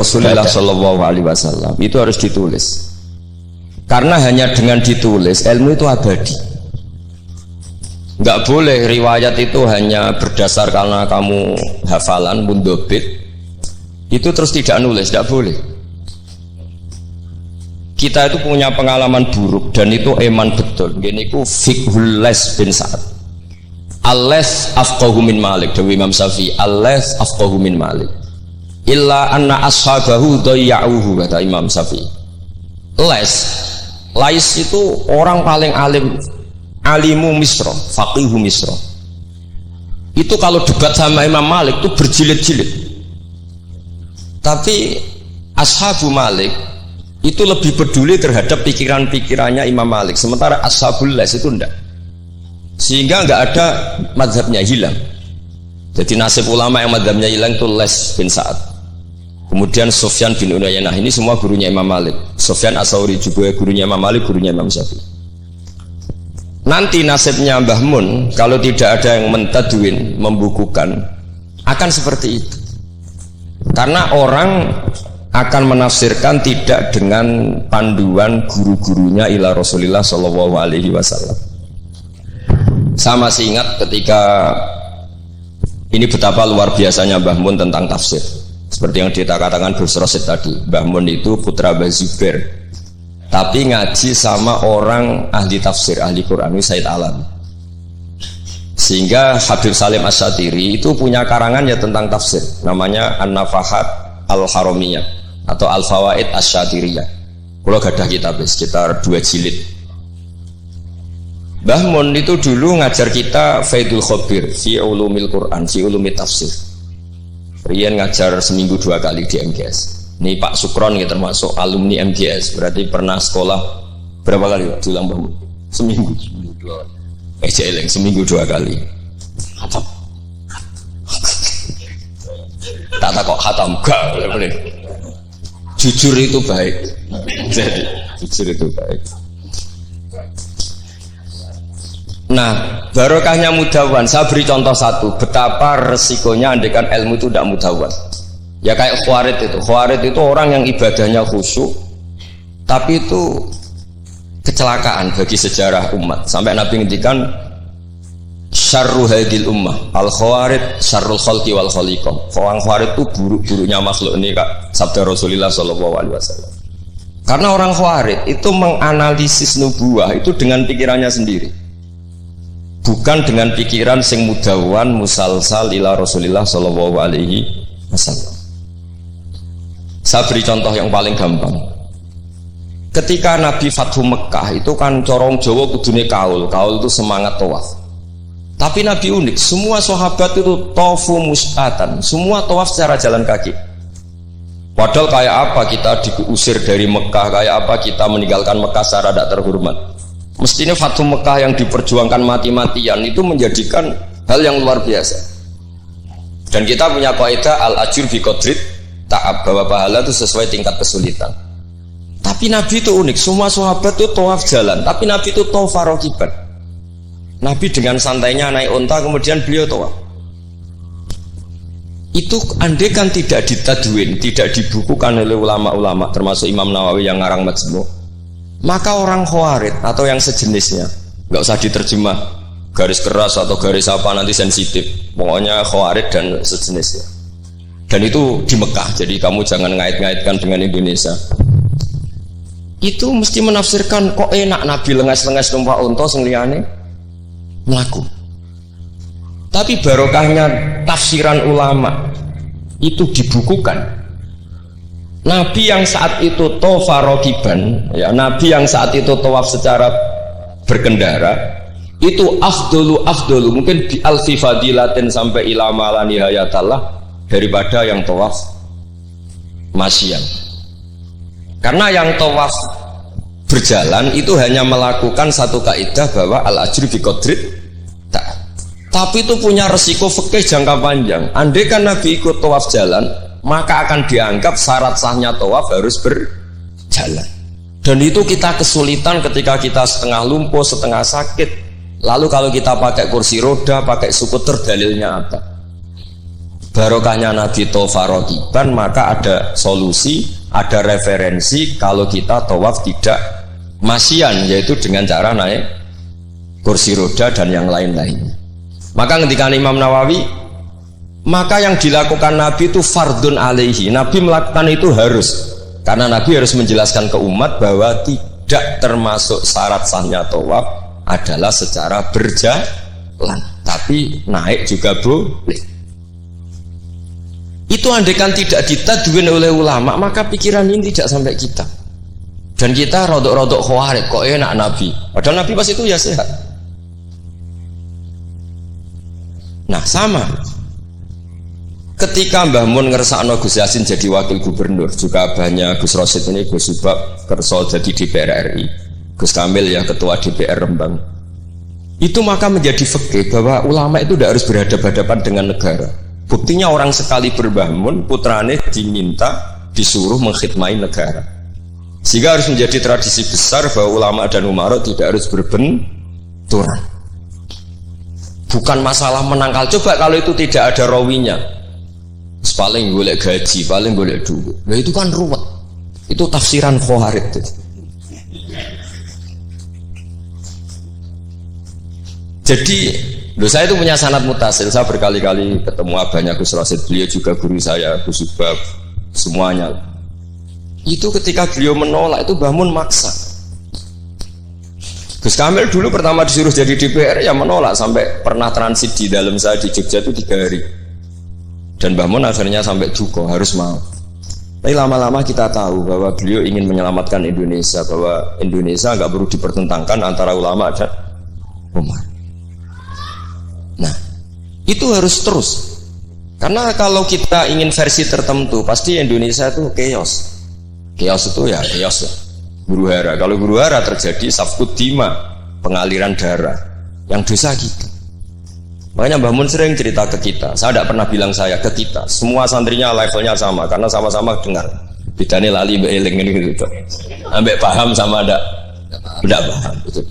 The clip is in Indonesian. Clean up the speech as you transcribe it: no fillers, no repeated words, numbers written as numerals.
Rasulullah Shallallahu Alaihi Wasallam itu harus ditulis, karena hanya dengan ditulis ilmu itu abadi. Nggak boleh riwayat itu hanya berdasar karena kamu hafalan mundobit itu terus tidak nulis, tidak boleh. Kita itu punya pengalaman buruk dan itu eman betul. Gini ku fiqhul Les bin Sa'ad. Al-Les afqahu min Malik. Dewi Imam Syafi'i. Al-Les afqahu min Malik. Illa anna ashabahu dayya'uhu, kata Imam Syafi'i. Lais itu orang paling alim, alimu Misra, faqihu Misra. Itu kalau debat sama Imam Malik itu berjilid-jilid. Tapi ashabu Malik itu lebih peduli terhadap pikiran-pikirannya Imam Malik, sementara ashabul Les itu enggak. Sehingga enggak ada mazhabnya hilang. Jadi nasib ulama yang mazhabnya hilang itu Les bin Sa'ad. Kemudian Sufyan bin Uyainah, ini semua gurunya Imam Malik. Sufyan As-Tsauri juga gurunya Imam Malik, gurunya Imam Syafi'i. Nanti nasibnya Mbah Mun kalau tidak ada yang mentadwin, membukukan, akan seperti itu. Karena orang akan menafsirkan tidak dengan panduan guru-gurunya ila Rasulullah Shallallahu Alaihi Wasallam. Saya masih ingat ketika ini betapa luar biasanya Mbah Mun tentang tafsir. Seperti yang kita katakan Gus Rosid tadi, Mbah Mun itu putra Mbah Zubair, tapi ngaji sama orang ahli tafsir, ahli Quran, Said Alam. Sehingga Habib Salim Asy-Syatiri itu punya karangan ya tentang tafsir, namanya An-Nafahat Al-Haramiyah atau Al-Fawaid Asy-Syatiriyah. Kalau gadah kitab sekitar 2 jilid. Mbah Mun itu dulu ngajar kita Faidul Khobir fi ulumil Quran, fi ulumit tafsir. Rian ngajar seminggu 2 kali di MGS. Ini Pak Sukron ya termasuk alumni MGS, berarti pernah sekolah berapa kali diulang Mbah Mun? Seminggu 2 kali. Seminggu 2 kali. Khatam. Tak kok khatam gak boleh. Jujur itu baik. Jadi jujur itu baik. Nah, barokahnya mudawan. Saya beri contoh satu, betapa resikonya andaikan ilmu itu tidak mudawan. Ya kayak Khawarid itu. Khawarid itu orang yang ibadahnya khusyuk, tapi itu kecelakaan bagi sejarah umat. Sampai Nabi ngendikan syarru hadil ummah al-khawarid syarrul khalqi wal khaliqah. Orang Khawarid itu buruk-buruknya makhluk. Ini Kak sabda Rasulullah Shallallahu Alaihi Wasallam. Karena orang Khawarid itu menganalisis nubuah itu dengan pikirannya sendiri, bukan dengan pikiran sing mudawan musalsal ila Rasulullah Shallallahu Alaihi Wasallam. Saya beri contoh yang paling gampang. Ketika Nabi Fathu Mekah itu kan corong Jawa kudune kaul itu semangat tawaf. Tapi Nabi unik, semua sahabat itu tawafu mus'atan, semua tawaf secara jalan kaki. Padahal kayak apa kita diusir dari Mekah, kayak apa kita meninggalkan Mekah secara tidak terhormat. Mestinya Fathu Mekah yang diperjuangkan mati-matian itu menjadikan hal yang luar biasa. Dan kita punya kaidah al-ajur bi qadrit ta'ab, bahwa pahala itu sesuai tingkat kesulitan. Tapi Nabi itu unik, semua sahabat itu tawaf jalan, tapi Nabi itu tawaf rakiban. Nabi dengan santainya naik unta, kemudian beliau tawaf. Itu andai kan tidak ditadwin, tidak dibukukan oleh ulama-ulama, termasuk Imam Nawawi yang ngarang Majmu', maka orang Khawarid atau yang sejenisnya, nggak usah diterjemah garis keras atau garis apa nanti sensitif, pokoknya Khawarid dan sejenisnya. Dan itu di Mekah, jadi kamu jangan ngait-ngaitkan dengan Indonesia. Itu mesti menafsirkan kok enak Nabi lengas-lengas numpak unta sing liyane mlaku. Tapi barokahnya tafsiran ulama itu dibukukan. Nabi yang saat itu tawaf rakiban, ya, Nabi yang saat itu tawaf secara berkendara itu afdolu mungkin bi alfi fadilatin sampai ila mala nihayatallah daripada yang tawaf masyian. Karena yang tawaf berjalan itu hanya melakukan satu kaidah bahwa al-ajru bi qadrit ta'ab. Tapi itu punya resiko fikih jangka panjang. Andai kan Nabi ikut tawaf jalan, maka akan dianggap syarat sahnya tawaf harus berjalan. Dan itu kita kesulitan ketika kita setengah lumpuh, setengah sakit. Lalu kalau kita pakai kursi roda, pakai skuter, dalilnya apa? barokahnya Nabi tawaf rakiban, maka ada solusi, ada referensi kalau kita tawaf tidak masyian, yaitu dengan cara naik kursi roda dan yang lain-lainnya. Maka ketika Imam Nawawi, maka yang dilakukan Nabi itu fardun alaihi, Nabi melakukan itu harus, karena Nabi harus menjelaskan ke umat bahwa tidak termasuk syarat sahnya tawaf adalah secara berjalan, tapi naik juga boleh. Itu andaikan tidak ditadwin oleh ulama, maka pikiran ini tidak sampai kita. Dan kita rodok-rodok khawarij, kok enak Nabi, padahal Nabi pas itu ya sehat. Nah sama, ketika Mbah Mun ngersakno Gus Yasin jadi wakil gubernur, juga banyak Gus Rosid ini, Gus Subak kerso jadi DPR RI, Gus Kamil ya ketua DPR Rembang. Itu maka menjadi fikih bahwa ulama itu tidak harus berhadapan-hadapan dengan negara. Buktinya orang sekali berbangun, putrane diminta, disuruh mengkhidmati negara. Sehingga harus menjadi tradisi besar bahwa ulama dan umara tidak harus berbenturan. Bukan masalah menangkal. Coba kalau itu tidak ada rawinya, paling golek gaji, paling golek duit. Nah itu kan ruwet. Itu tafsiran khawarij. Jadi saya itu punya sanad mutasil, saya berkali-kali ketemu abahnya Gus Rosid, beliau juga guru saya, Gus Subab, semuanya. Itu ketika beliau menolak itu Mbah Mun maksa. Gus Kamil dulu pertama disuruh jadi DPR ya menolak, sampai pernah transit di dalam saya di Jogja itu 3 hari. Dan Mbah Mun akhirnya sampai duka harus mau. Tapi lama-lama kita tahu bahwa beliau ingin menyelamatkan Indonesia, bahwa Indonesia nggak perlu dipertentangkan antara ulama dan umat. Nah, itu harus terus. Karena kalau kita ingin versi tertentu, pasti Indonesia itu chaos. Chaos itu ya chaos lah. Huru hara. Kalau huru hara terjadi safkud dima, pengaliran darah. Yang dosa kita. Makanya Mbah Mun sering cerita ke kita. Saya tidak pernah bilang saya, ke kita. Semua santrinya levelnya sama, karena sama-sama dengar. Bedanya lali mbak eling ini gitu. Ambek paham sama tidak paham. Itu